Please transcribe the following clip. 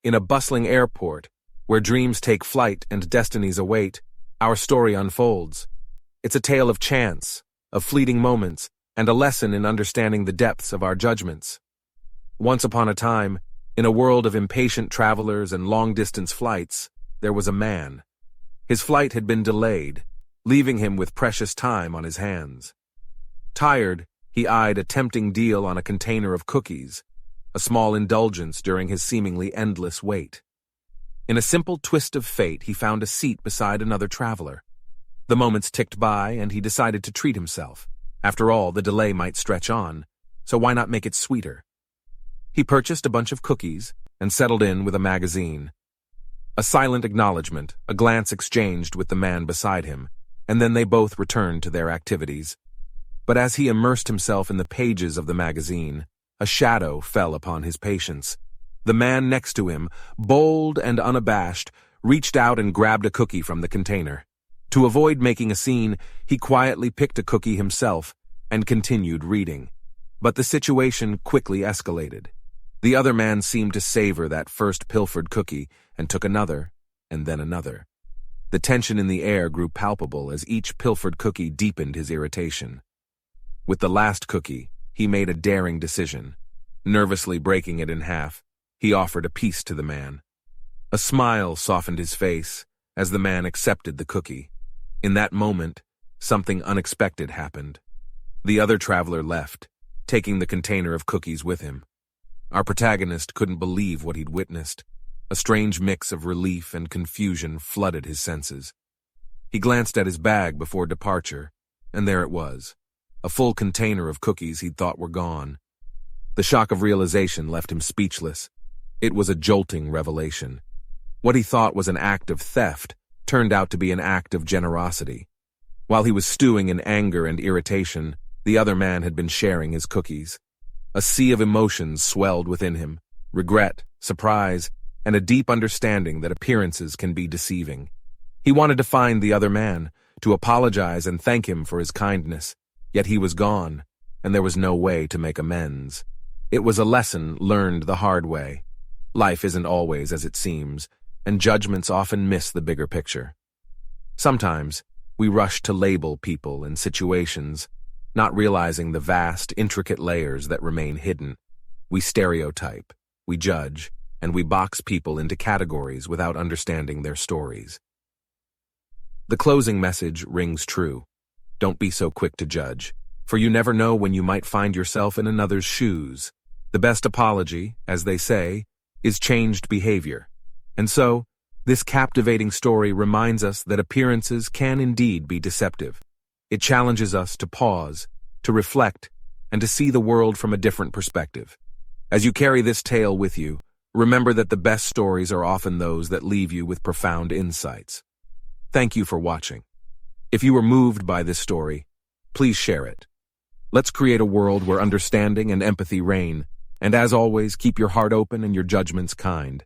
In a bustling airport, where dreams take flight and destinies await, our story unfolds. It's a tale of chance, of fleeting moments, and a lesson in understanding the depths of our judgments. Once upon a time, in a world of impatient travelers and long-distance flights, there was a man. His flight had been delayed, leaving him with precious time on his hands. Tired, he eyed a tempting deal on a container of cookies, a small indulgence during his seemingly endless wait. In a simple twist of fate, he found a seat beside another traveler. The moments ticked by, and he decided to treat himself. After all, the delay might stretch on, so why not make it sweeter? He purchased a bunch of cookies and settled in with a magazine. A silent acknowledgement, a glance exchanged with the man beside him, and then they both returned to their activities. But as he immersed himself in the pages of the magazine, a shadow fell upon his patience. The man next to him, bold and unabashed, reached out and grabbed a cookie from the container. To avoid making a scene, he quietly picked a cookie himself and continued reading. But the situation quickly escalated. The other man seemed to savor that first pilfered cookie and took another, and then another. The tension in the air grew palpable as each pilfered cookie deepened his irritation. With the last cookie, he made a daring decision. Nervously breaking it in half, he offered a piece to the man. A smile softened his face as the man accepted the cookie. In that moment, something unexpected happened. The other traveler left, taking the container of cookies with him. Our protagonist couldn't believe what he'd witnessed. A strange mix of relief and confusion flooded his senses. He glanced at his bag before departure, and there it was, a full container of cookies he'd thought were gone. The shock of realization left him speechless. It was a jolting revelation. What he thought was an act of theft turned out to be an act of generosity. While he was stewing in anger and irritation, the other man had been sharing his cookies. A sea of emotions swelled within him, regret, surprise, and a deep understanding that appearances can be deceiving. He wanted to find the other man, to apologize and thank him for his kindness, yet he was gone, and there was no way to make amends. It was a lesson learned the hard way. Life isn't always as it seems, and judgments often miss the bigger picture. Sometimes, we rush to label people and situations, not realizing the vast, intricate layers that remain hidden. We stereotype, we judge, and we box people into categories without understanding their stories. The closing message rings true. Don't be so quick to judge, for you never know when you might find yourself in another's shoes. The best apology, as they say, is changed behavior. And so, this captivating story reminds us that appearances can indeed be deceptive. It challenges us to pause, to reflect, and to see the world from a different perspective. As you carry this tale with you, remember that the best stories are often those that leave you with profound insights. Thank you for watching. If you were moved by this story, please share it. Let's create a world where understanding and empathy reign, and as always, keep your heart open and your judgments kind.